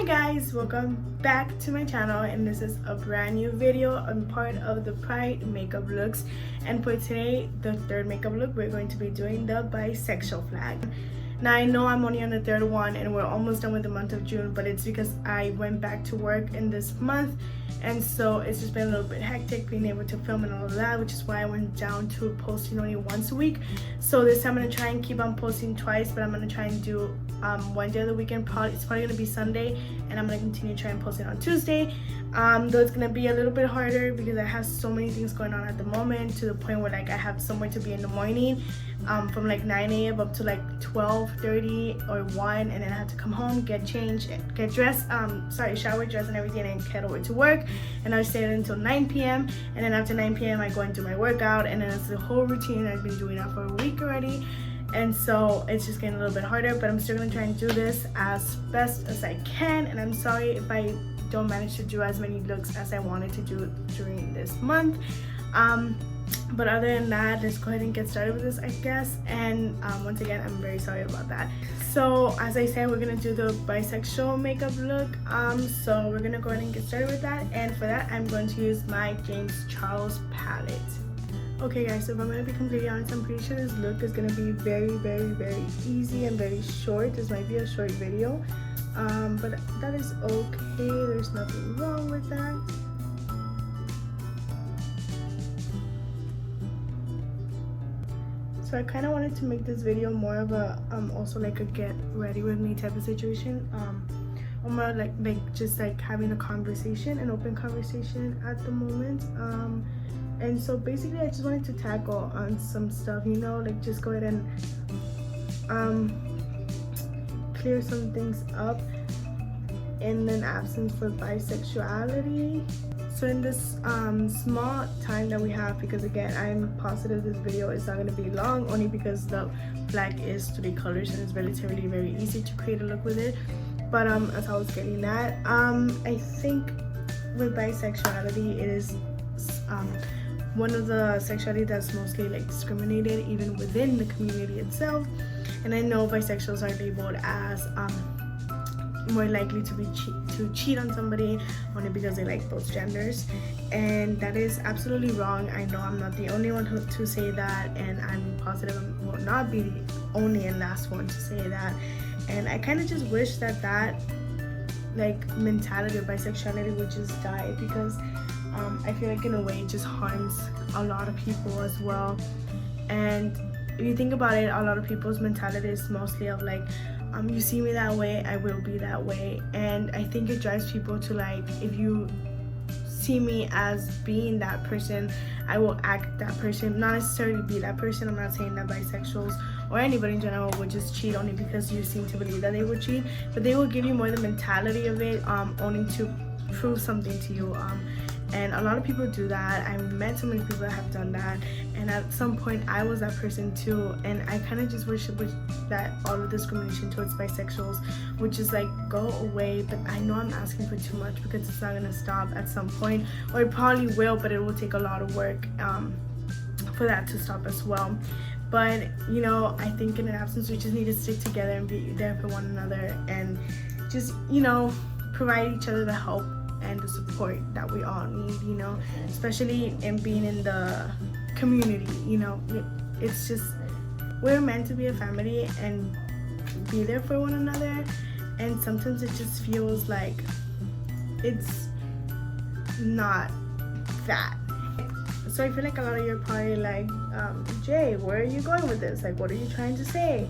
Hi guys, welcome back to my channel, and this is a brand new video. I'm part of the Pride makeup looks, and for today, the third makeup look, we're going to be doing the bisexual flag. Now I know I'm only on the third one and we're almost done with the month of June, but it's because I went back to work in this month, and so it's just been a little bit hectic being able to film and all of that, which is why I went down to posting only once a week. So this time I'm gonna try and keep on posting twice, but I'm gonna try and do one day of the weekend. It's probably gonna be Sunday, and I'm gonna continue trying to post it on Tuesday. Though it's gonna be a little bit harder because I have so many things going on at the moment, to the point where like I have somewhere to be in the morning, from like 9 a.m. up to like 12:30 or 1, and then I have to come home, get changed, get dressed, shower, dress and everything, and head over to work. And I stay until 9 p.m. and then after 9 p.m. I go and do my workout, and then it's the whole routine. I've been doing that for a week already, and so it's just getting a little bit harder, but I'm still gonna try and do this as best as I can. And I'm sorry if I don't manage to do as many looks as I wanted to do during this month, but other than that, let's go ahead and get started with this, I guess. And once again, I'm very sorry about that. So as I said, we're gonna do the bisexual makeup look, so we're gonna go ahead and get started with that. And for that, I'm going to use my James Charles palette. Okay guys, so if I'm going to be completely honest, I'm pretty sure this look is going to be very easy and very short. This might be a short video, but that is okay. There's nothing wrong with that. So I kind of wanted to make this video more of a also like a get ready with me type of situation, or more like just like having a conversation, an open conversation at the moment. And so basically I just wanted to tackle on some stuff, you know, like just go ahead and clear some things up in an absence for bisexuality. So in this small time that we have, because again, I'm positive this video is not going to be long, only because the flag is 3 colors and it's relatively very easy to create a look with it. But as I was getting at, I think with bisexuality, it is one of the sexuality that's mostly like discriminated even within the community itself. And I know bisexuals are labeled as more likely to cheat on somebody only because they like both genders, and that is absolutely wrong. I know I'm not the only one to say that, and I'm positive I will not be the only and last one to say that. And I kind of just wish that like mentality of bisexuality would just die, because I feel like in a way it just harms a lot of people as well. And if you think about it, a lot of people's mentality is mostly of like, you see me that way, I will be that way. And I think it drives people to like, if you see me as being that person, I will act that person, not necessarily be that person. I'm not saying that bisexuals or anybody in general would just cheat only because you seem to believe that they would cheat, but they will give you more the mentality of it, only to prove something to you. And a lot of people do that. I've met so many people that have done that, and at some point I was that person too. And I kind of just wish that all of discrimination towards bisexuals would just like go away. But I know I'm asking for too much, because it's not gonna stop at some point, or it probably will, but it will take a lot of work for that to stop as well. But you know, I think in an absence we just need to stick together and be there for one another, and just, you know, provide each other the help and the support that we all need, you know, especially in being in the community. You know, it's just, we're meant to be a family and be there for one another, and sometimes it just feels like it's not that. So I feel like a lot of you are probably like, Jay, where are you going with this? Like, what are you trying to say?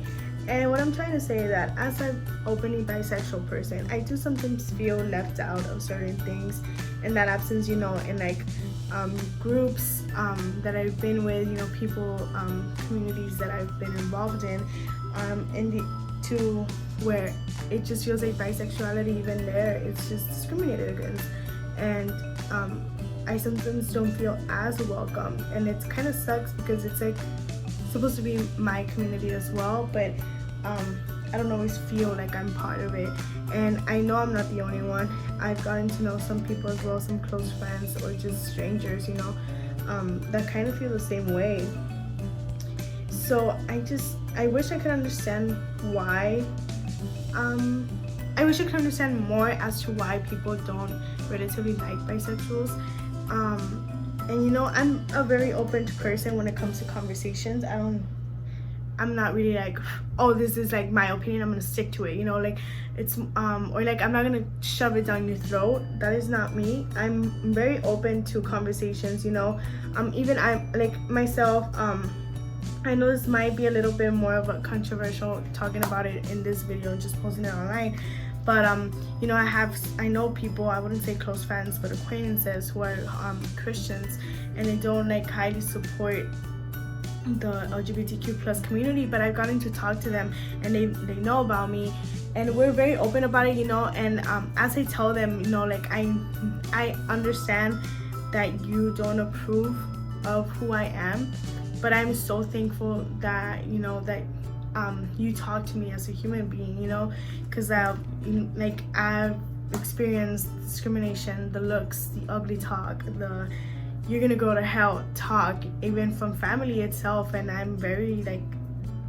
And what I'm trying to say is that as an openly bisexual person, I do sometimes feel left out of certain things in that absence, you know, in like groups that I've been with, you know, people, communities that I've been involved in to where it just feels like bisexuality, even there, it's just discriminated against. And I sometimes don't feel as welcome, and it kind of sucks because it's like supposed to be my community as well, but I don't always feel like I'm part of it. And I know I'm not the only one. I've gotten to know some people as well, some close friends or just strangers, you know, that kind of feel the same way. So I wish I could understand why I wish I could understand more as to why people don't relatively like bisexuals. And you know, I'm a very open person when it comes to conversations. I'm not really like, oh, this is like my opinion, I'm gonna stick to it, you know, like it's or like I'm not gonna shove it down your throat. That is not me. I'm very open to conversations, you know. Even I'm like myself, I know this might be a little bit more of a controversial talking about it in this video and just posting it online, but you know, I know people, I wouldn't say close friends, but acquaintances who are Christians, and they don't like highly support the LGBTQ plus community, but I've gotten to talk to them and they know about me, and we're very open about it, you know. And as I tell them, you know, like I understand that you don't approve of who I am, but I'm so thankful that, you know, that you talk to me as a human being, you know, because I've experienced discrimination, the looks, the ugly talk, the you're gonna go to hell talk, even from family itself, and I'm very like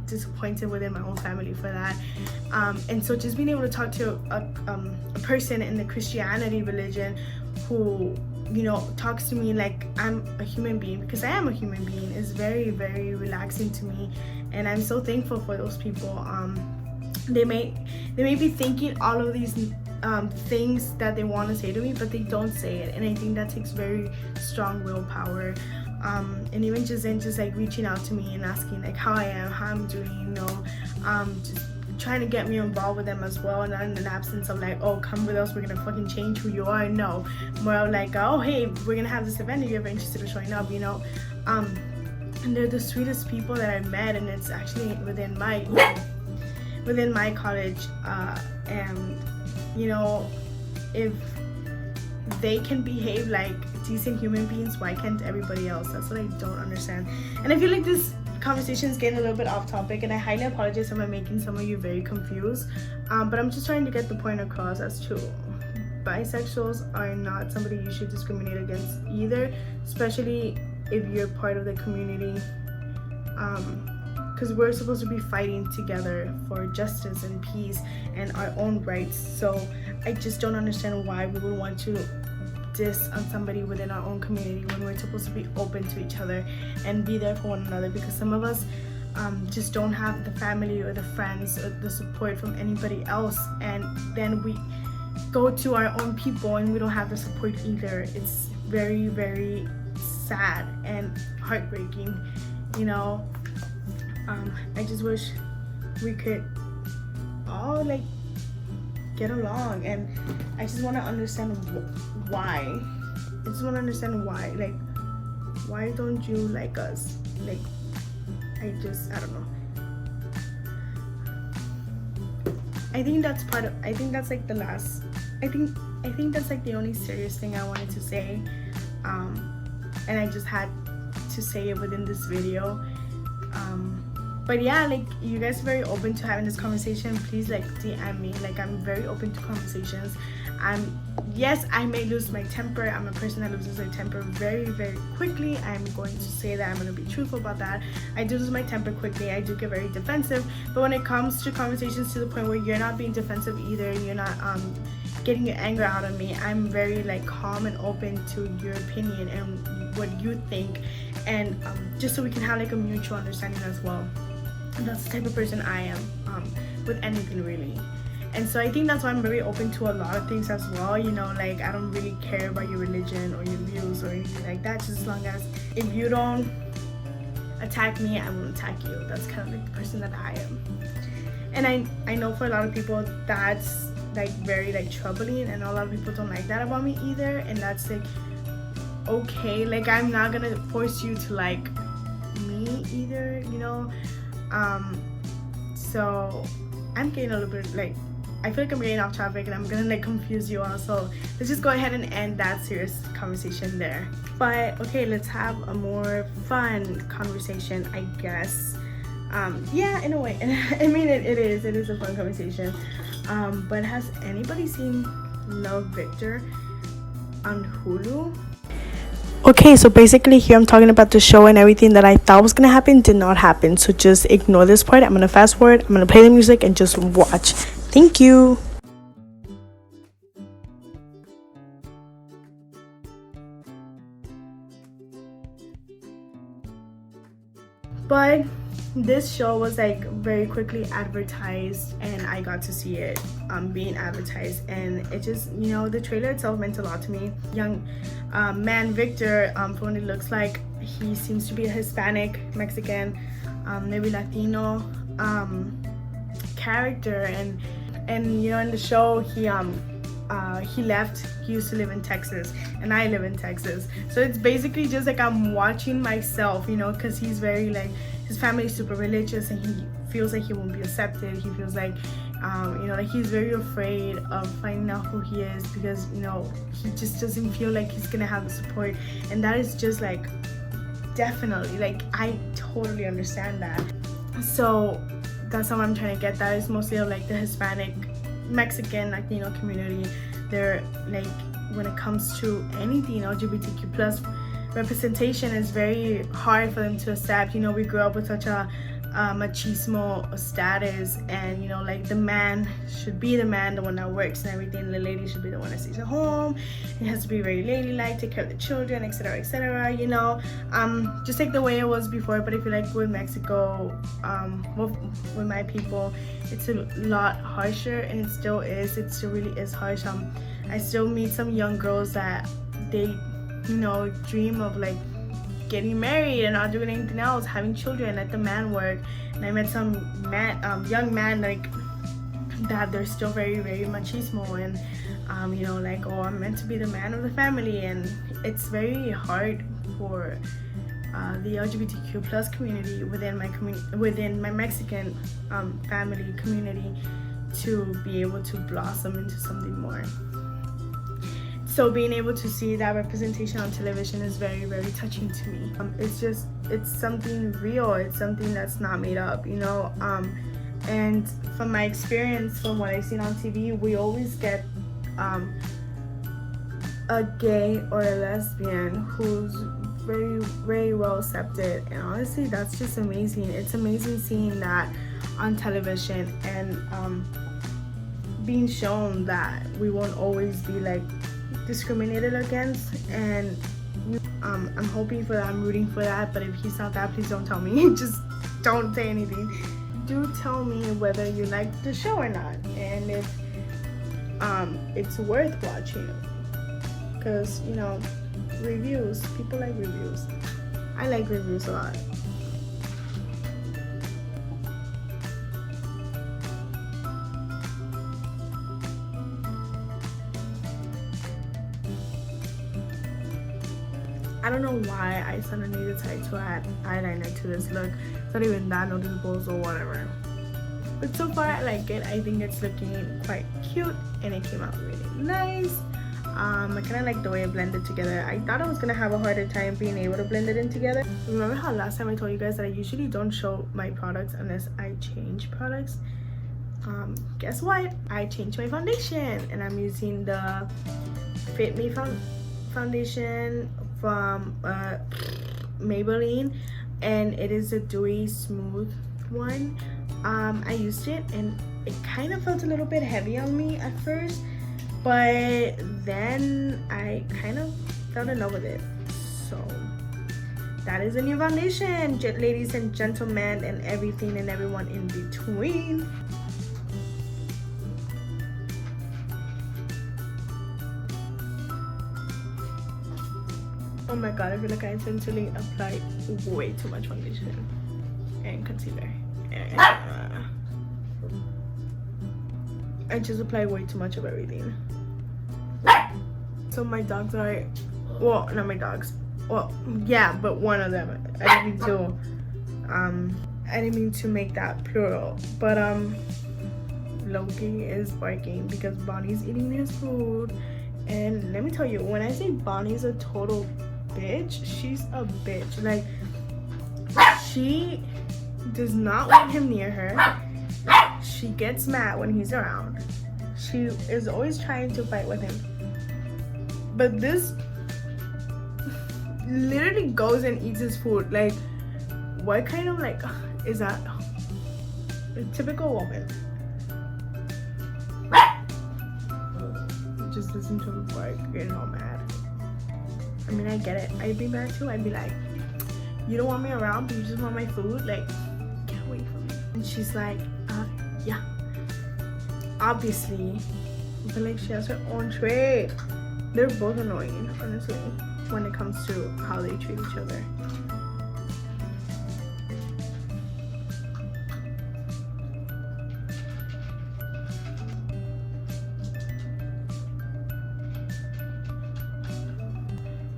disappointed within my own family for that. And so just being able to talk to a person in the Christianity religion who, you know, talks to me like I'm a human being, because I am a human being, is very, very relaxing to me, and I'm so thankful for those people. They may be thinking all of these things that they want to say to me, but they don't say it, and I think that takes very strong willpower. And even just like reaching out to me and asking like how I am, how I'm doing, you know, just trying to get me involved with them as well, and not in an absence of like, oh, come with us, we're gonna fucking change who you are. No, more of like, oh, hey, we're gonna have this event if you're ever interested in showing up, you know. And they're the sweetest people that I've met, and it's actually within my college, and you know, if they can behave like decent human beings, why can't everybody else? That's what I don't understand. And I feel like this conversation is getting a little bit off topic, and I highly apologize if I'm making some of you very confused, but I'm just trying to get the point across as to bisexuals are not somebody you should discriminate against either, especially if you're part of the community, because we're supposed to be fighting together for justice and peace and our own rights. So I just don't understand why we would want to diss on somebody within our own community when we're supposed to be open to each other and be there for one another, because some of us just don't have the family or the friends or the support from anybody else, and then we go to our own people and we don't have the support either. It's very, very sad and heartbreaking, you know. I just wish we could all like get along, and I just want to understand why. I just want to understand why. Like, why don't you like us? Like, I don't know. I think that's like the last. I think that's like the only serious thing I wanted to say, and I just had to say it within this video. But yeah, like, you guys are very open to having this conversation. Please like DM me. Like, I'm very open to conversations. Yes, I may lose my temper. I'm a person that loses their temper very, very quickly. I'm going to say that. I'm going to be truthful about that. I do lose my temper quickly. I do get very defensive. But when it comes to conversations to the point where you're not being defensive either, you're not getting your anger out on me, I'm very like calm and open to your opinion and what you think, and just so we can have like a mutual understanding as well. And that's the type of person I am, with anything really. And so I think that's why I'm very open to a lot of things as well, you know. Like, I don't really care about your religion or your views or anything like that, just as long as if you don't attack me, I won't attack you. That's kind of like the person that I am. And I know for a lot of people that's like very like troubling, and a lot of people don't like that about me either, and that's like okay. Like, I'm not gonna force you to like me either, you know. So I'm getting a little bit like, I feel like I'm getting off topic and I'm gonna like confuse you all, so let's just go ahead and end that serious conversation there. But okay, let's have a more fun conversation, I guess. Yeah, in a way. I mean, it is a fun conversation. But has anybody seen Love, Victor on Hulu? Okay, so basically here I'm talking about the show, and everything that I thought was gonna happen did not happen. So just ignore this part. I'm gonna fast forward, I'm gonna play the music and just watch. Thank you. But this show was like very quickly advertised, and I got to see it being advertised, and it just, you know, the trailer itself meant a lot to me. Young man Victor, from what it looks like, he seems to be a Hispanic, Mexican, maybe Latino character, and you know, in the show he left. He used to live in Texas, and I live in Texas, so it's basically just like I'm watching myself, you know, because he's very like, his family is super religious, and he feels like he won't be accepted. He feels like you know, like he's very afraid of finding out who he is, because, you know, he just doesn't feel like he's gonna have the support, and that is just like, definitely, like, I totally understand that. So that's how I'm trying to get. That is mostly of like the Hispanic, Mexican, Latino community. They're like, when it comes to anything LGBTQ plus representation, is very hard for them to accept. You know, we grew up with such a machismo status, and, you know, like, the man should be the man, the one that works and everything. The lady should be the one that stays at home. It has to be very ladylike, take care of the children, etc., etc., you know, just like the way it was before. But if you like with Mexico, with my people, it's a lot harsher, and it still is. It still really is harsh. I still meet some young girls that they, you know, dream of like getting married and not doing anything else, having children, let the man work. And I met some young man like that, they're still very, very machismo, and you know, like, oh, I'm meant to be the man of the family. And it's very hard for the LGBTQ plus community within my Mexican family community to be able to blossom into something more. So being able to see that representation on television is very, very touching to me. It's something real. It's something that's not made up, you know. And from my experience, from what I've seen on TV, we always get a gay or a lesbian who's very, very well accepted. And honestly, that's just amazing. It's amazing seeing that on television, and being shown that we won't always be like discriminated against. And I'm hoping for that, I'm rooting for that. But if he's not that, please don't tell me. Just don't say anything. Do tell me whether you like the show or not, and if it's worth watching, because, you know, reviews, people like reviews. I like reviews a lot. I don't know why I suddenly decided to add eyeliner to this look. It's not even that noticeable or whatever. But so far I like it. I think it's looking quite cute, and it came out really nice. I kind of like the way it blended together. I thought I was going to have a harder time being able to blend it in together. Remember how last time I told you guys that I usually don't show my products unless I change products? Guess what? I changed my foundation, and I'm using the Fit Me foundation from Maybelline, and it is a dewy smooth one. I used it, and it kind of felt a little bit heavy on me at first, but then I kind of fell in love with it. So that is a new foundation, ladies and gentlemen, and everything and everyone in between. Oh my god, I feel like I intentionally applied way too much foundation and concealer. I just applied way too much of everything. So my dogs are, well, not my dogs. Well, yeah, but one of them. I didn't mean to make that plural. But Loki is barking because Bonnie's eating his food. And let me tell you, when I say Bonnie's a total bitch, she's a bitch. Like, she does not want him near her. She gets mad when he's around. She is always trying to fight with him. But this literally goes and eats his food. Like, what kind of, like, is that? A typical woman. Just listen to him before I get all mad. I mean, I get it. I'd be mad too. I'd be like, you don't want me around, but you just want my food? Like, get away from me. And she's like, yeah, obviously. But like, she has her own trait. They're both annoying, honestly, when it comes to how they treat each other.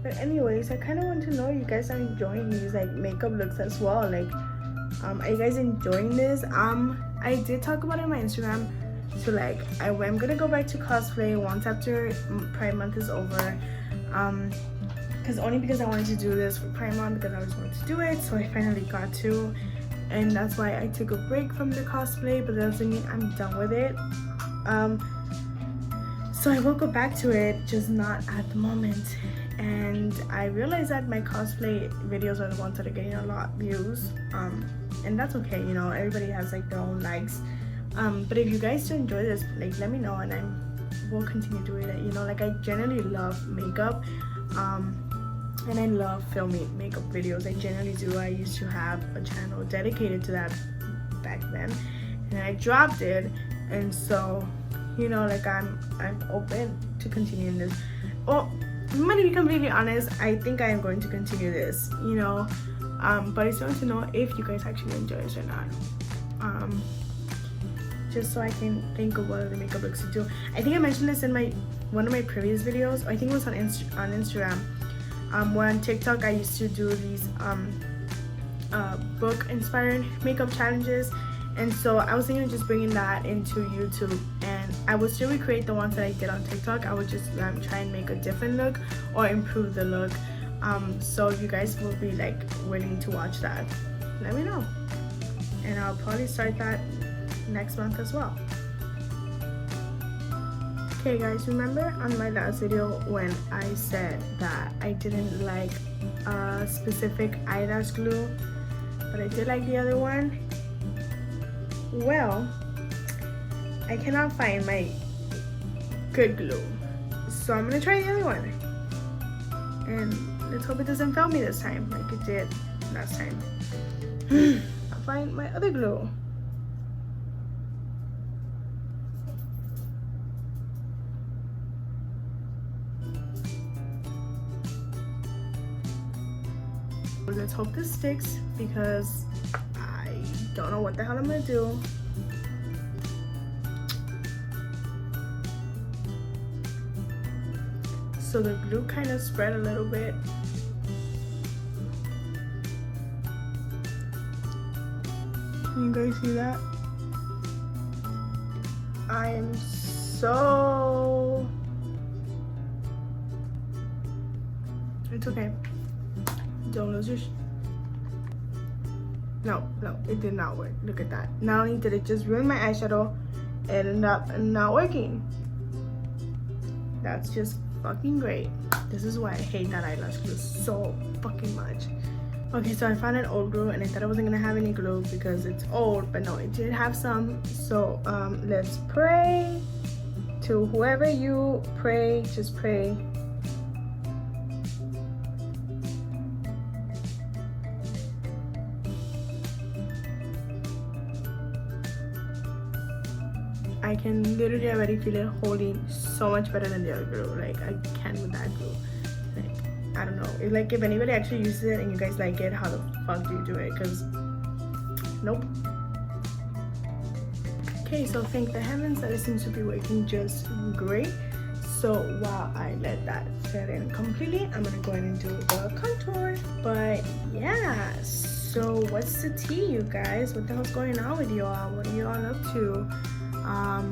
But anyways, I kind of want to know you guys are enjoying these like makeup looks as well. Like, are you guys enjoying this? I did talk about it on my Instagram. So like, I'm gonna go back to cosplay once after Pride Month is over. Because I wanted to do this for Pride Month, because I was going to do it. So I finally got to, and that's why I took a break from the cosplay. But that doesn't mean I'm done with it. So I will go back to it, just not at the moment. And I realized that my cosplay videos are the ones that are getting a lot of views, and that's okay, you know, everybody has like their own likes. But if you guys do enjoy this, like, let me know, and I will continue doing it. You know, like, I generally love makeup, and I love filming makeup videos. I generally do. I used to have a channel dedicated to that back then, and I dropped it. And so, you know, like, I'm open to continuing this. Oh, I'm gonna be completely honest, I think I am going to continue this, you know, but I still want to know if you guys actually enjoy this or not, just so I can think of what other makeup looks to do. I think I mentioned this in one of my previous videos. I think it was on Instagram, where on TikTok I used to do these book inspired makeup challenges. And so I was thinking of just bringing that into YouTube, and I would still recreate the ones that I did on TikTok. I would just try and make a different look or improve the look. So if you guys will be like willing to watch that, let me know, and I'll probably start that next month as well. Okay guys, remember on my last video when I said that I didn't like a specific eyelash glue, but I did like the other one? Well, I cannot find my good glue, so I'm gonna try the other one, and let's hope it doesn't fail me this time like it did last time. I'll find my other glue. Let's hope this sticks, because I don't know what the hell I'm gonna do. So the glue kind of spread a little bit. Can you guys see that? I am so... It's okay. Don't lose your... No, it did not work. Look at that. Not only did it just ruin my eyeshadow, it ended up not working. That's just fucking great. This is why I hate that eyelash glue so fucking much. Okay, so I found an old glue, and I thought I wasn't gonna have any glue because it's old, but no, it did have some. So let's pray to whoever you pray. Just pray. I can literally already feel it holding so much better than the other glue. Like, I can't with that glue. Like, I don't know. It's like, if anybody actually uses it and you guys like it, how the fuck do you do it? Because, nope. Okay, so thank the heavens that it seems to be working just great. So while I let that set in completely, I'm gonna go ahead and do the contour. But yeah, so what's the tea, you guys? What the hell's going on with y'all? What are you all up to?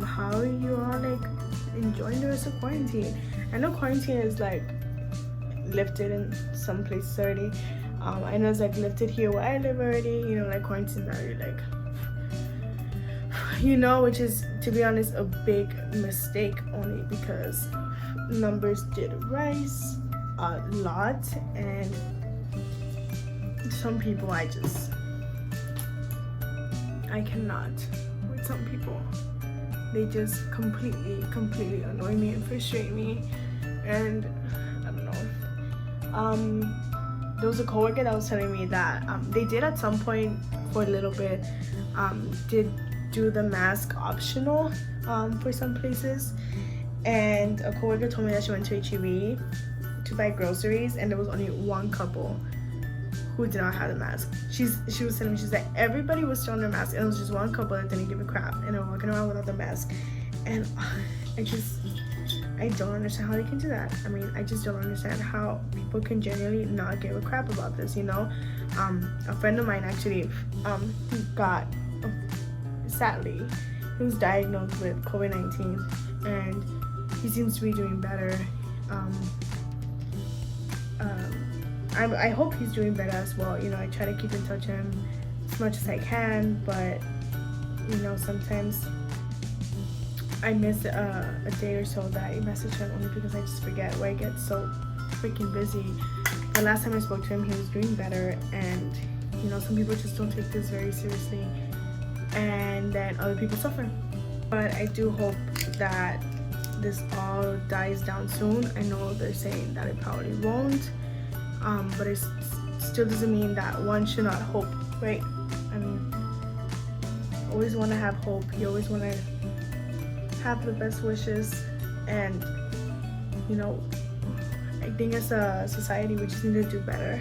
How are you all like enjoying the rest of quarantine? I know quarantine is like lifted in some places already. I know it's like lifted here where I live already. You know, like quarantine's already like, you know, which is, to be honest, a big mistake, only because numbers did rise a lot, and some people I cannot with some people. They just completely annoy me and frustrate me, and I don't know. there was a coworker that was telling me that they did at some point for a little bit did do the mask optional for some places, and a coworker told me that she went to HEB to buy groceries and there was only one couple who did not have the mask. She was telling me, she's like, everybody was still on their mask and it was just one couple that didn't give a crap and they're walking around without the mask. And I don't understand how they can do that. I mean, I just don't understand how people can genuinely not give a crap about this, you know? A friend of mine actually got, sadly, he was diagnosed with COVID-19 and he seems to be doing better. I hope he's doing better as well. You know, I try to keep in touch with him as much as I can, but you know, sometimes I miss a day or so that I message him only because I just forget, where I get so freaking busy. The last time I spoke to him, he was doing better, and you know, some people just don't take this very seriously, and then other people suffer. But I do hope that this all dies down soon. I know they're saying that it probably won't, but it still doesn't mean that one should not hope, right? I mean, always want to have hope. You always want to have the best wishes, and you know, I think as a society we just need to do better,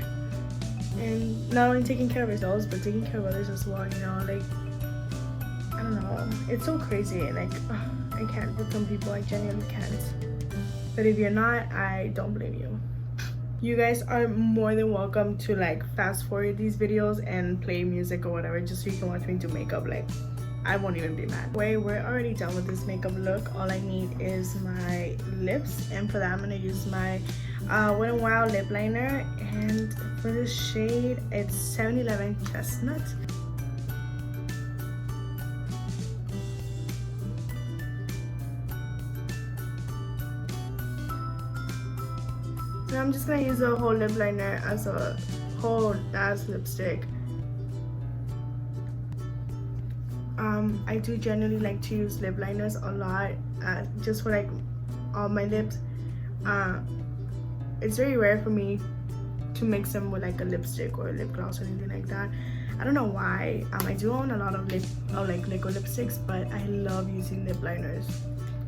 and not only taking care of ourselves but taking care of others as well. You know, like, I don't know, it's so crazy. Like, I can't with some people, I genuinely can't. But if you're not, I don't blame you. You guys are more than welcome to like fast forward these videos and play music or whatever just so you can watch me do makeup. Like, I won't even be mad. We're already done with this makeup look. All I need is my lips, and for that I'm gonna use my Wet n Wild lip liner, and for the shade it's 7-Eleven Chestnut. So I'm just gonna use the whole lip liner as a whole as lipstick. I do generally like to use lip liners a lot, just for like all my lips. It's very rare for me to mix them with like a lipstick or a lip gloss or anything like that. I don't know why. I do own a lot of like liquid lipsticks, but I love using lip liners.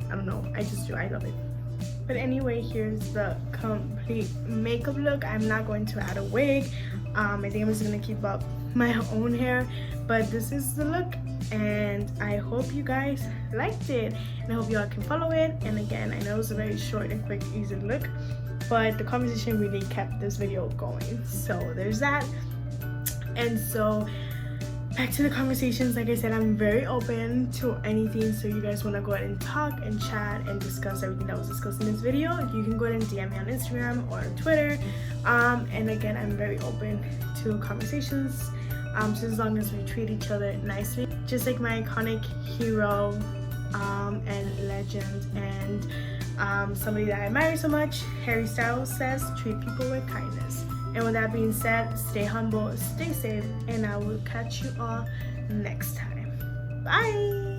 I don't know, I just do. I love it. But anyway, here's the complete makeup look. I'm not going to add a wig. I think I'm just gonna keep up my own hair, but this is the look, and I hope you guys liked it, and I hope y'all can follow it. And again, I know it was a very short and quick, easy look, but the conversation really kept this video going. So there's that. And so back to the conversations. Like I said, I'm very open to anything, so you guys want to go ahead and talk and chat and discuss everything that was discussed in this video, you can go ahead and DM me on Instagram or on Twitter. And again, I'm very open to conversations, so as long as we treat each other nicely, just like my iconic hero and legend and somebody that I admire so much, Harry Styles, says, treat people with kindness. And with that being said, stay humble, stay safe, and I will catch you all next time. Bye!